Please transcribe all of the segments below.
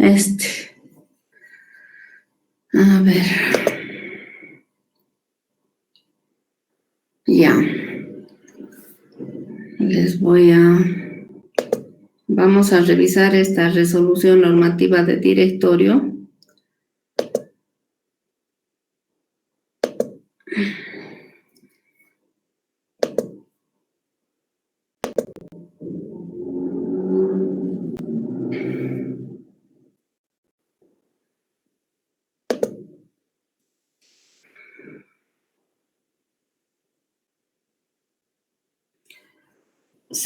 A ver. Ya. Vamos a revisar esta resolución normativa de directorio.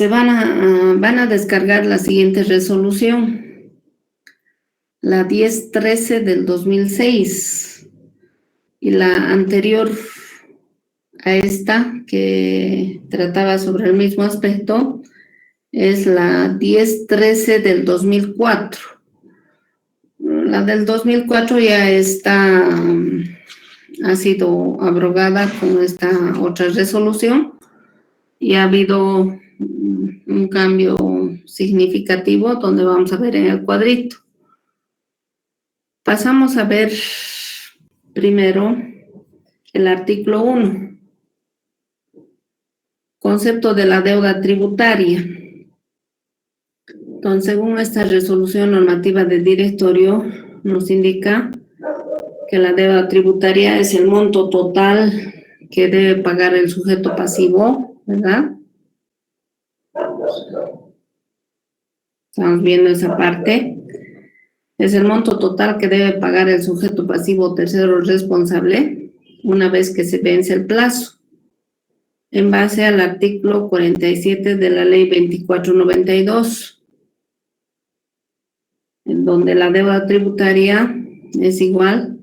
Van a descargar la siguiente resolución, la 1013 del 2006, y la anterior a esta, que trataba sobre el mismo aspecto, es la 1013 del 2004. La del 2004 ya ha sido abrogada con esta otra resolución, y ha habido un cambio significativo donde vamos a ver en el cuadrito. Pasamos a ver primero el artículo 1, concepto de la deuda tributaria. Entonces, según esta resolución normativa de directorio, nos indica que la deuda tributaria es el monto total que debe pagar el sujeto pasivo, ¿verdad? Estamos viendo esa parte. Es el monto total que debe pagar el sujeto pasivo o tercero responsable una vez que se vence el plazo, en base al artículo 47 de la Ley 2492, en donde la deuda tributaria es igual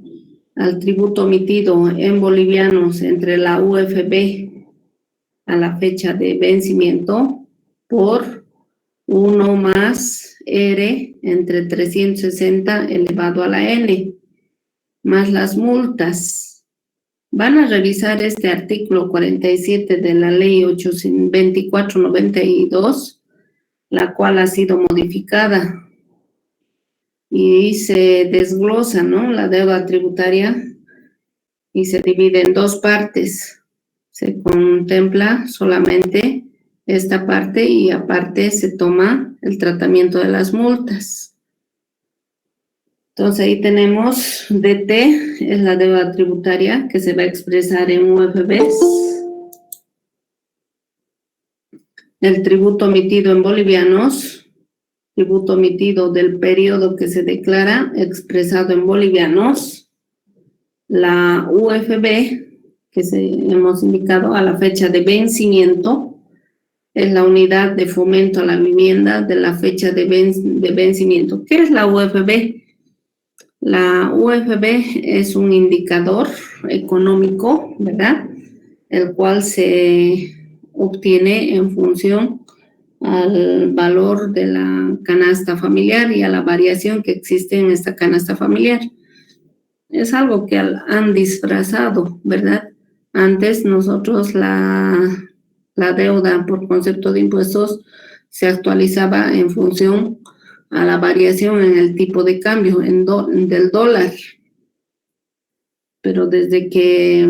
al tributo emitido en bolivianos entre la UFB a la fecha de vencimiento por 1 más R entre 360 elevado a la N, más las multas. Van a revisar este artículo 47 de la Ley 2492, la cual ha sido modificada, y se desglosa, ¿no?, la deuda tributaria, y se divide en dos partes. Se contempla solamente esta parte, y aparte se toma el tratamiento de las multas. Entonces ahí tenemos DT, es la deuda tributaria que se va a expresar en UFBs. El tributo emitido en bolivianos, tributo emitido del periodo que se declara expresado en bolivianos. La UFB, que hemos indicado a la fecha de vencimiento, es la unidad de fomento a la vivienda de la fecha de vencimiento. ¿Qué es la UFB? La UFB es un indicador económico, ¿verdad?, el cual se obtiene en función al valor de la canasta familiar y a la variación que existe en esta canasta familiar. Es algo que han disfrazado, ¿verdad? Antes nosotros la deuda por concepto de impuestos se actualizaba en función a la variación en el tipo de cambio del dólar. Pero desde que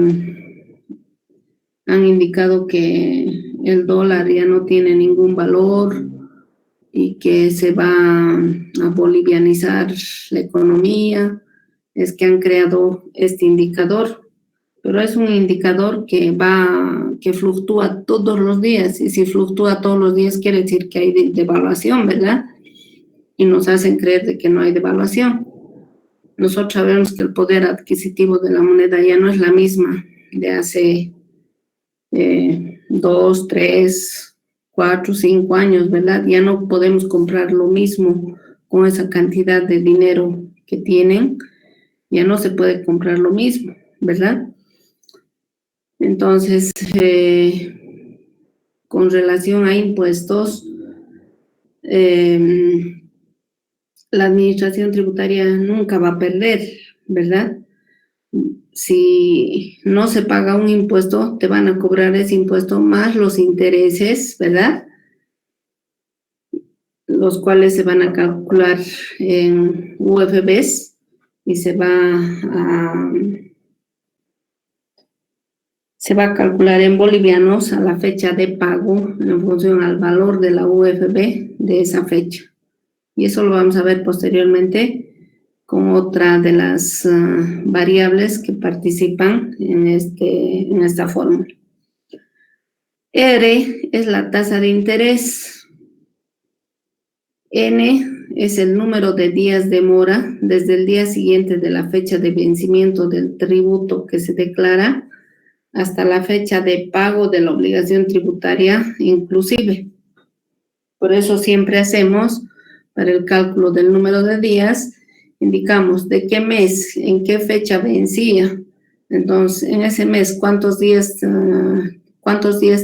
han indicado que el dólar ya no tiene ningún valor y que se va a bolivianizar la economía, es que han creado este indicador. Pero es un indicador que fluctúa todos los días, y si fluctúa todos los días quiere decir que hay devaluación, ¿verdad? Y nos hacen creer de que no hay devaluación. Nosotros sabemos que el poder adquisitivo de la moneda ya no es la misma de hace 2, 3, 4, 5 años, ¿verdad? Ya no podemos comprar lo mismo con esa cantidad de dinero que tienen, ya no se puede comprar lo mismo, ¿verdad? Entonces, con relación a impuestos, la administración tributaria nunca va a perder, ¿verdad? Si no se paga un impuesto, te van a cobrar ese impuesto más los intereses, ¿verdad? los cuales se van a calcular en UFBs y se va a calcular en bolivianos a la fecha de pago en función al valor de la UFB de esa fecha. Y eso lo vamos a ver posteriormente con otra de las variables que participan en esta fórmula. R es la tasa de interés. N es el número de días de mora desde el día siguiente de la fecha de vencimiento del tributo que se declara hasta la fecha de pago de la obligación tributaria inclusive. Por eso siempre hacemos, para el cálculo del número de días, indicamos de qué mes, en qué fecha vencía. Entonces, en ese mes, ¿cuántos días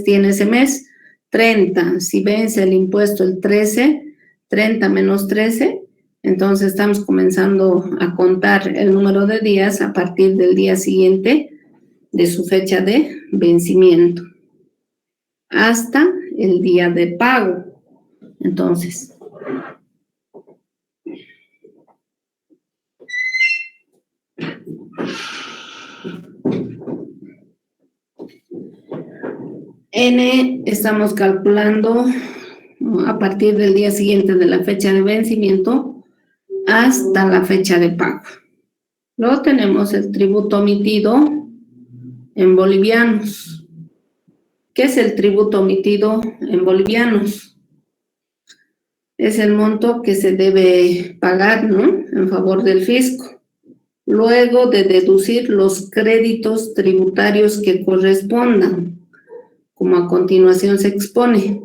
tiene ese mes? 30. Si vence el impuesto el 13, 30 menos 13, entonces estamos comenzando a contar el número de días a partir del día siguiente de su fecha de vencimiento hasta el día de pago. Entonces, N estamos calculando a partir del día siguiente de la fecha de vencimiento hasta la fecha de pago. Luego tenemos el tributo omitido en bolivianos. ¿Qué es el tributo omitido en bolivianos? Es el monto que se debe pagar, ¿no?, en favor del fisco, luego de deducir los créditos tributarios que correspondan, como a continuación se expone.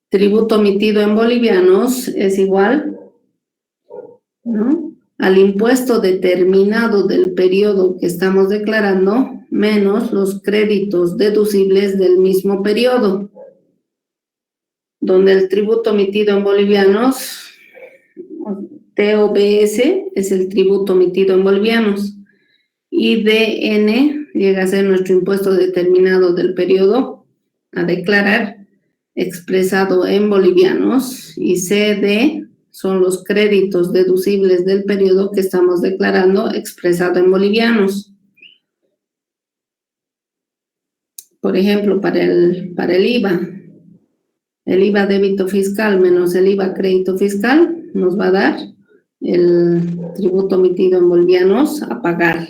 Tributo omitido en bolivianos es igual, ¿no?, al impuesto determinado del periodo que estamos declarando, menos los créditos deducibles del mismo periodo, donde el tributo omitido en bolivianos, TOBS, es el tributo omitido en bolivianos, y DN llega a ser nuestro impuesto determinado del periodo a declarar, expresado en bolivianos, y CD son los créditos deducibles del periodo que estamos declarando, expresado en bolivianos. Por ejemplo, para el IVA, el IVA débito fiscal menos el IVA crédito fiscal nos va a dar el tributo omitido en bolivianos a pagar.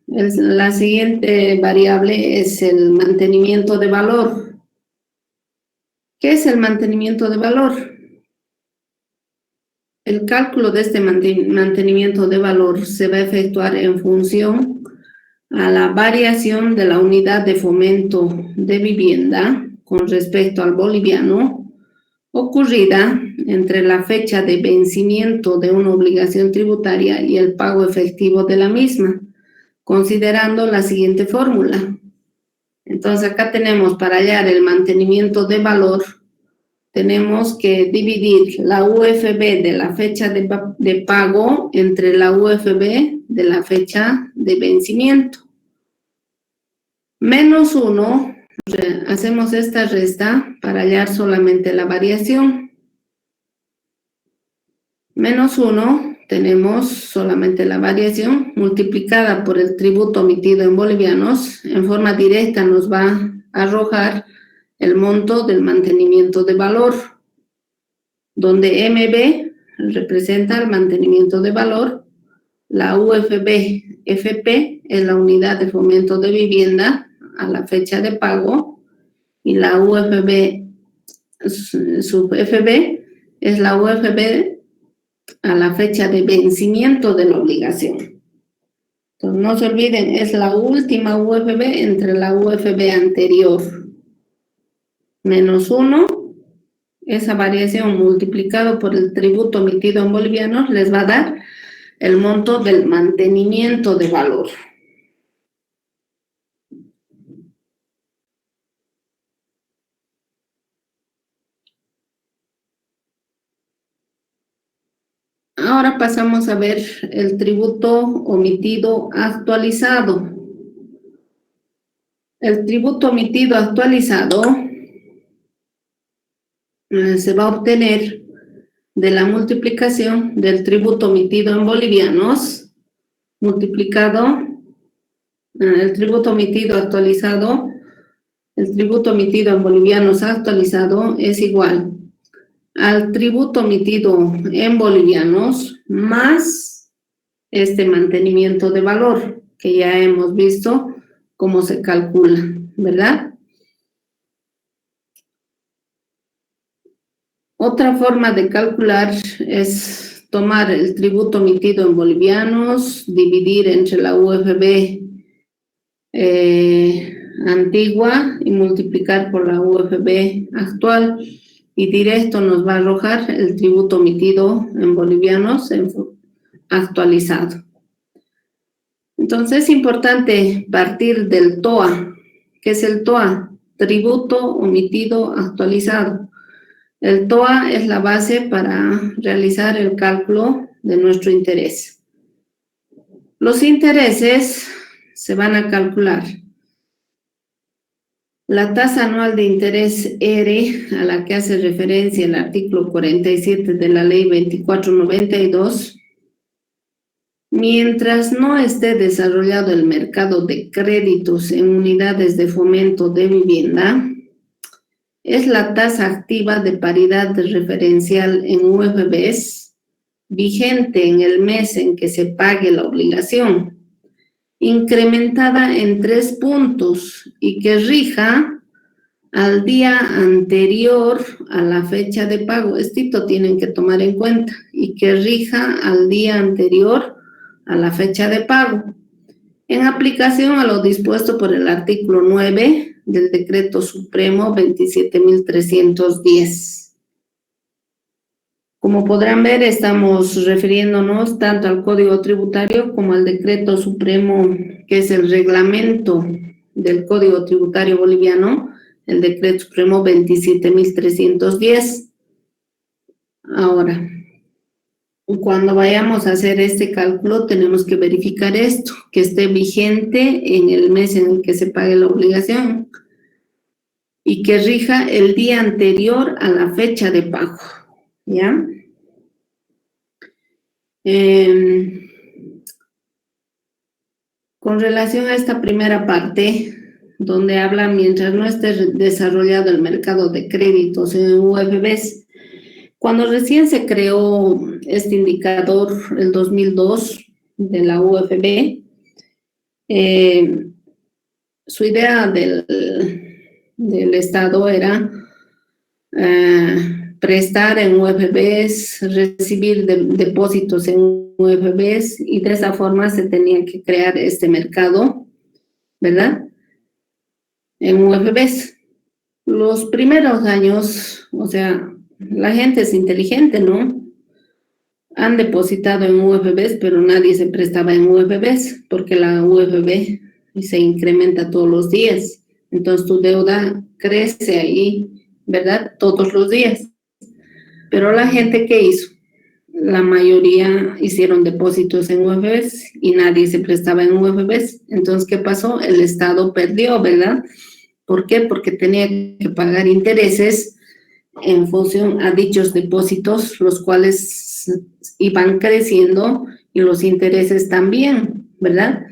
La siguiente variable es el mantenimiento de valor. ¿Qué es el mantenimiento de valor? El cálculo de este mantenimiento de valor se va a efectuar en función a la variación de la unidad de fomento de vivienda con respecto al boliviano ocurrida entre la fecha de vencimiento de una obligación tributaria y el pago efectivo de la misma, considerando la siguiente fórmula. Entonces acá tenemos, para hallar el mantenimiento de valor, tenemos que dividir la UFB de la fecha de pago entre la UFB de la fecha de vencimiento. Menos 1, hacemos esta resta para hallar solamente la variación. Menos 1, tenemos solamente la variación multiplicada por el tributo omitido en bolivianos. En forma directa nos va a arrojar el monto del mantenimiento de valor, donde MB representa el mantenimiento de valor, la UFB FP es la unidad de fomento de vivienda a la fecha de pago, y la UFB sub FB es la UFB a la fecha de vencimiento de la obligación. Entonces, no se olviden, es la última UFB entre la UFB anterior. Menos 1, esa variación multiplicado por el tributo omitido en bolivianos les va a dar el monto del mantenimiento de valor. Ahora pasamos a ver el tributo omitido actualizado. El tributo omitido actualizado se va a obtener de la multiplicación del tributo emitido en bolivianos multiplicado, el tributo emitido actualizado, el tributo emitido en bolivianos actualizado es igual al tributo emitido en bolivianos más este mantenimiento de valor, que ya hemos visto cómo se calcula, ¿verdad? Otra forma de calcular es tomar el tributo emitido en bolivianos, dividir entre la UFB antigua y multiplicar por la UFB actual, y directo nos va a arrojar el tributo emitido en bolivianos actualizado. Entonces es importante partir del TOA. ¿Qué es el TOA? Tributo emitido actualizado. El TOA es la base para realizar el cálculo de nuestro interés. Los intereses se van a calcular. La tasa anual de interés R, a la que hace referencia el artículo 47 de la ley 2492, mientras no esté desarrollado el mercado de créditos en unidades de fomento de vivienda, es la tasa activa de paridad referencial en UFBs vigente en el mes en que se pague la obligación, incrementada en 3 puntos y que rija al día anterior a la fecha de pago. Esto tienen que tomar en cuenta, y que rija al día anterior a la fecha de pago, en aplicación a lo dispuesto por el artículo 9 del Decreto Supremo 27.310. Como podrán ver, estamos refiriéndonos tanto al Código Tributario como al Decreto Supremo, que es el reglamento del Código Tributario boliviano, el Decreto Supremo 27.310. Ahora, cuando vayamos a hacer este cálculo, tenemos que verificar esto, que esté vigente en el mes en el que se pague la obligación y que rija el día anterior a la fecha de pago, ¿ya? Con relación a esta primera parte, donde habla mientras no esté desarrollado el mercado de créditos en UFBs, cuando recién se creó este indicador, el 2002, de la UFB, su idea del Estado era prestar en UFBs, recibir depósitos en UFBs, y de esa forma se tenía que crear este mercado, ¿verdad? En UFBs. Los primeros años, o sea, la gente es inteligente, ¿no? Han depositado en UFBs, pero nadie se prestaba en UFBs, porque la UFB se incrementa todos los días. Entonces tu deuda crece ahí, ¿verdad? Todos los días. Pero la gente, ¿qué hizo? La mayoría hicieron depósitos en UFBs y nadie se prestaba en UFBs. Entonces, ¿qué pasó? El Estado perdió, ¿verdad? ¿Por qué? Porque tenía que pagar intereses en función a dichos depósitos, los cuales iban creciendo, y los intereses también, ¿verdad?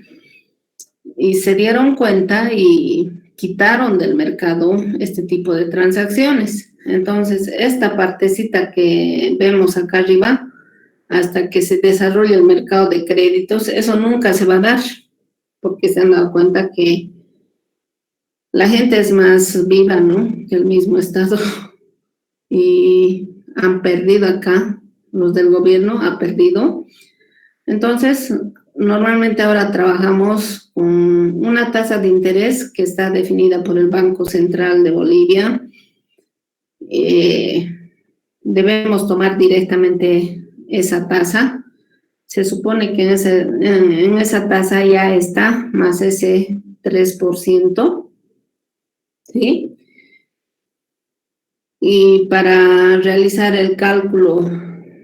Y se dieron cuenta y quitaron del mercado este tipo de transacciones. Entonces, esta partecita que vemos acá arriba, hasta que se desarrolle el mercado de créditos, eso nunca se va a dar, porque se han dado cuenta que la gente es más viva, ¿no?, que el mismo Estado, y han perdido acá, los del gobierno han perdido. Entonces, normalmente ahora trabajamos con una tasa de interés que está definida por el Banco Central de Bolivia. Debemos tomar directamente esa tasa. Se supone que en esa tasa ya está más ese 3%, ¿sí? Y para realizar el cálculo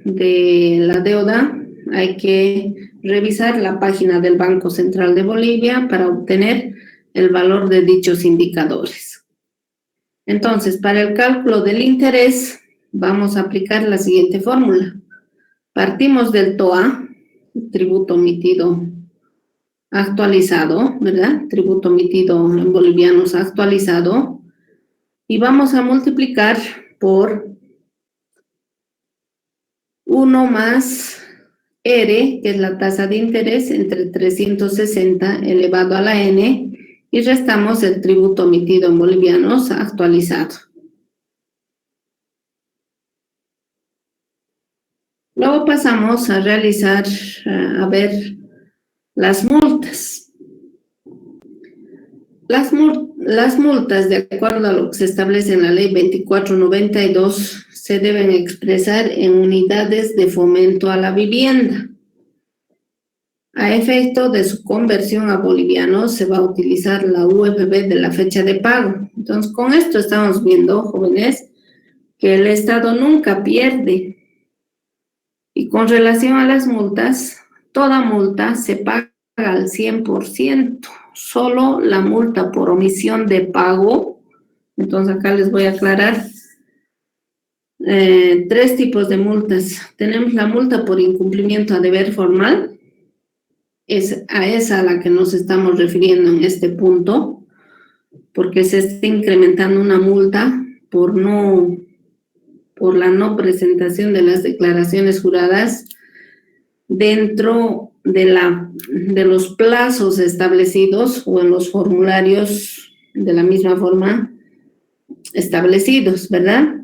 de la deuda hay que revisar la página del Banco Central de Bolivia para obtener el valor de dichos indicadores. Entonces, para el cálculo del interés, vamos a aplicar la siguiente fórmula. Partimos del TOA, tributo omitido actualizado, ¿verdad? Tributo omitido en bolivianos actualizado. Y vamos a multiplicar por 1 más R, que es la tasa de interés, entre 360 elevado a la N, y restamos el tributo omitido en bolivianos actualizado. Luego pasamos a realizar, a ver las multas. Las multas, de acuerdo a lo que se establece en la ley 2492, se deben expresar en unidades de fomento a la vivienda. A efecto de su conversión a bolivianos, se va a utilizar la UFB de la fecha de pago. Entonces, con esto estamos viendo, jóvenes, que el Estado nunca pierde. Y con relación a las multas, toda multa se paga al 100%, solo la multa por omisión de pago. Entonces acá les voy a aclarar 3 tipos de multas. Tenemos la multa por incumplimiento a deber formal, es a esa a la que nos estamos refiriendo en este punto, porque se está incrementando una multa por la no presentación de las declaraciones juradas dentro de los plazos establecidos o en los formularios de la misma forma establecidos, ¿verdad?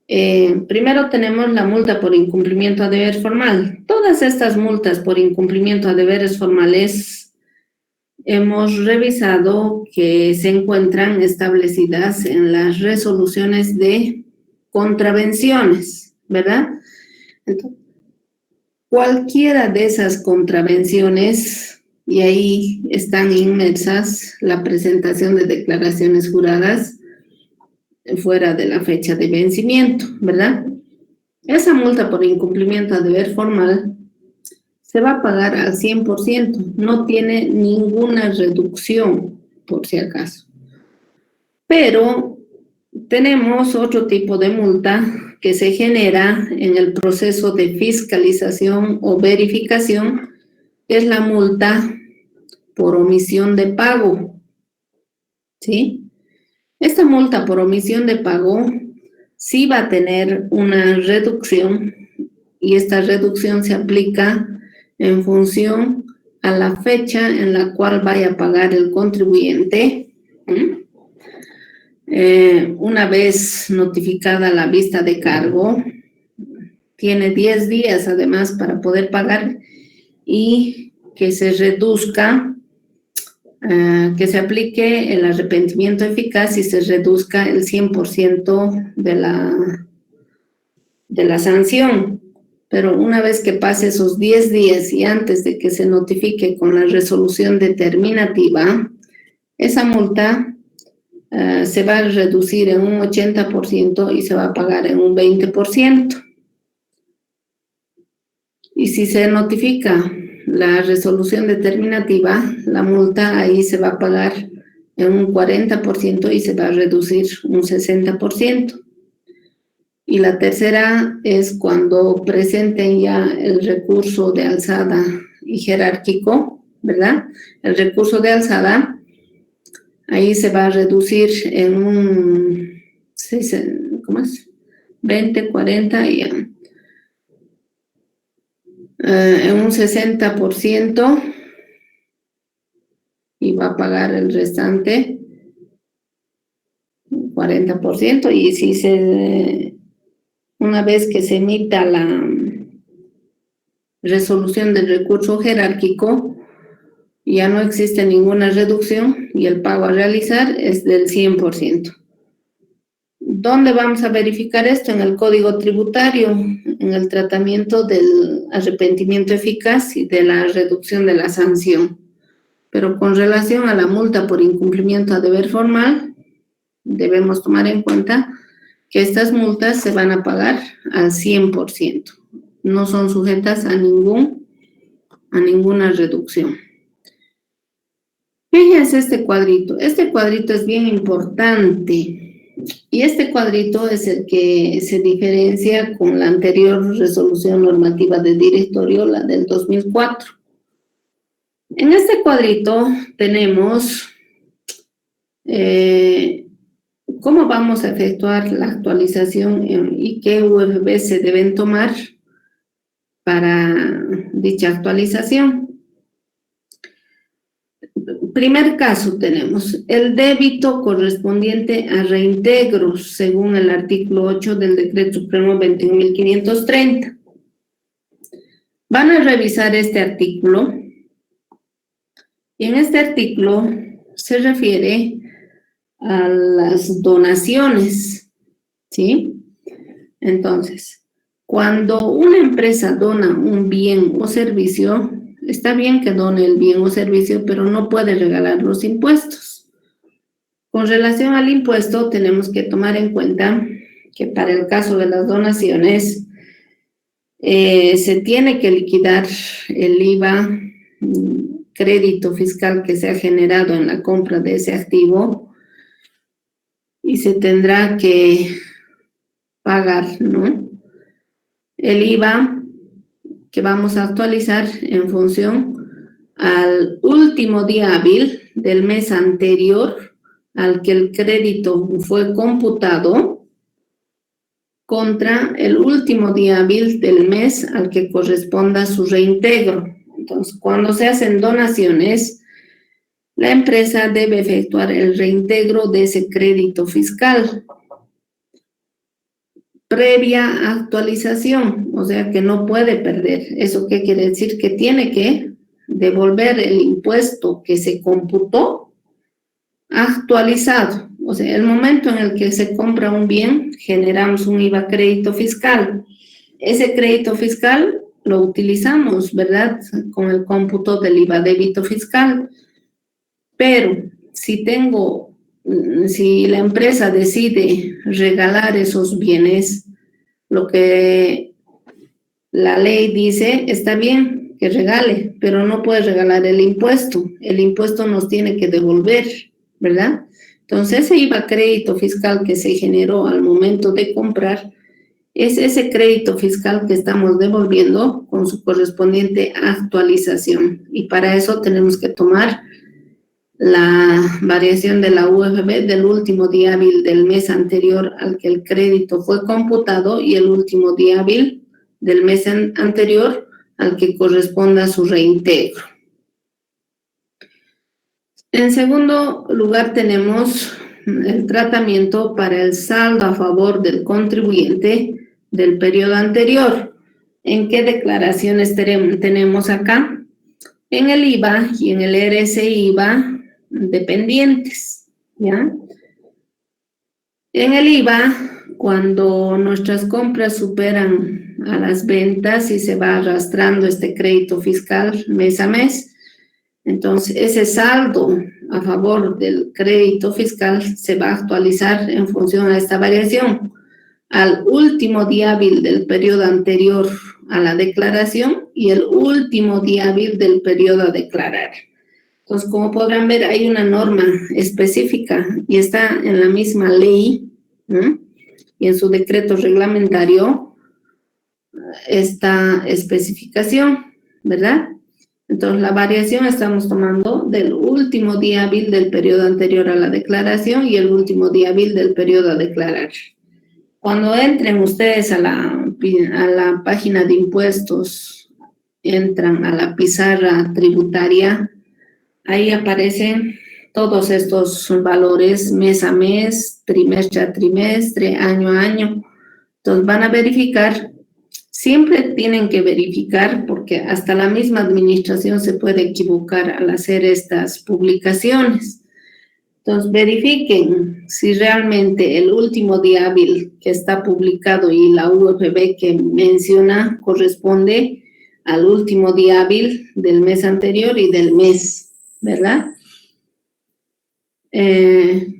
Primero tenemos la multa por incumplimiento a deber formal. Todas estas multas por incumplimiento a deberes formales hemos revisado que se encuentran establecidas en las resoluciones de contravenciones, ¿verdad? Entonces, cualquiera de esas contravenciones, y ahí están inmersas la presentación de declaraciones juradas fuera de la fecha de vencimiento, ¿verdad? Esa multa por incumplimiento a deber formal se va a pagar al 100%, no tiene ninguna reducción, por si acaso. Pero tenemos otro tipo de multa que se genera en el proceso de fiscalización o verificación, que es la multa por omisión de pago, ¿sí? Esta multa por omisión de pago sí va a tener una reducción, y esta reducción se aplica en función a la fecha en la cual vaya a pagar el contribuyente. Una vez notificada la vista de cargo, tiene 10 días además para poder pagar, y que se reduzca, que se aplique el arrepentimiento eficaz y se reduzca el 100% de la sanción. Pero una vez que pase esos 10 días y antes de que se notifique con la resolución determinativa, esa multa se va a reducir en un 80% y se va a pagar en un 20%. Y si se notifica la resolución determinativa, la multa ahí se va a pagar en un 40% y se va a reducir un 60%. Y la tercera es cuando presenten ya el recurso de alzada y jerárquico, ¿verdad? El recurso de alzada, ahí se va a reducir en un 20, 40 y en un 60%, y va a pagar el restante 40%. Y si una vez que se emita la resolución del recurso jerárquico, ya no existe ninguna reducción y el pago a realizar es del 100%. ¿Dónde vamos a verificar esto? En el Código Tributario, en el tratamiento del arrepentimiento eficaz y de la reducción de la sanción. Pero con relación a la multa por incumplimiento a deber formal, debemos tomar en cuenta que estas multas se van a pagar al 100%. No son sujetas a ninguna reducción. Fíjense este cuadrito. Este cuadrito es bien importante Y este cuadrito es el que se diferencia con la anterior resolución normativa de directorio, la del 2004. En este cuadrito tenemos cómo vamos a efectuar la actualización y qué UFB se deben tomar para dicha actualización. Primer caso tenemos el débito correspondiente a reintegros según el artículo 8 del Decreto Supremo 21.530. Van a revisar este artículo y en este artículo se refiere a las donaciones, ¿sí? Entonces, cuando una empresa dona un bien o servicio, está bien que done el bien o servicio, pero no puede regalar los impuestos. Con relación al impuesto, tenemos que tomar en cuenta que para el caso de las donaciones, se tiene que liquidar el IVA, crédito fiscal que se ha generado en la compra de ese activo, y se tendrá que pagar, ¿no?, el IVA que vamos a actualizar en función al último día hábil del mes anterior al que el crédito fue computado contra el último día hábil del mes al que corresponda su reintegro. Entonces, cuando se hacen donaciones, la empresa debe efectuar el reintegro de ese crédito fiscal previa actualización, o sea que no puede perder. ¿Eso qué quiere decir? Que tiene que devolver el impuesto que se computó actualizado. O sea, el momento en el que se compra un bien, generamos un IVA crédito fiscal. Ese crédito fiscal lo utilizamos, ¿verdad?, con el cómputo del IVA débito fiscal. Pero si la empresa decide regalar esos bienes, lo que la ley dice, está bien que regale, pero no puede regalar el impuesto. El impuesto nos tiene que devolver, ¿verdad? Entonces, ese IVA crédito fiscal que se generó al momento de comprar, es ese crédito fiscal que estamos devolviendo con su correspondiente actualización. Y para eso tenemos que tomar la variación de la UFB del último día hábil del mes anterior al que el crédito fue computado y el último día hábil del mes anterior al que corresponda su reintegro. En segundo lugar, tenemos el tratamiento para el saldo a favor del contribuyente del periodo anterior. ¿En qué declaraciones tenemos acá? En el IVA y en el RSI-IVA dependientes, ¿ya? En el IVA, cuando nuestras compras superan a las ventas y se va arrastrando este crédito fiscal mes a mes, entonces ese saldo a favor del crédito fiscal se va a actualizar en función a esta variación al último día hábil del periodo anterior a la declaración y el último día hábil del periodo a declarar. Entonces, como podrán ver, hay una norma específica y está en la misma ley, ¿no?, y en su decreto reglamentario esta especificación, ¿verdad? Entonces, la variación estamos tomando del último día hábil del periodo anterior a la declaración y el último día hábil del periodo a declarar. Cuando entren ustedes a la página de impuestos, entran a la pizarra tributaria, ahí aparecen todos estos valores mes a mes, trimestre a trimestre, año a año. Entonces van a verificar, siempre tienen que verificar porque hasta la misma administración se puede equivocar al hacer estas publicaciones. Entonces verifiquen si realmente el último día hábil que está publicado y la UFB que menciona corresponde al último día hábil del mes anterior y del mes, ¿verdad?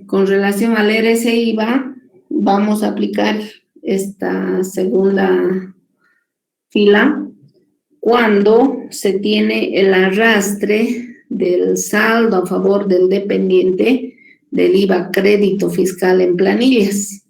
Con relación al RSI-IVA, vamos a aplicar esta segunda fila cuando se tiene el arrastre del saldo a favor del dependiente del IVA crédito fiscal en planillas.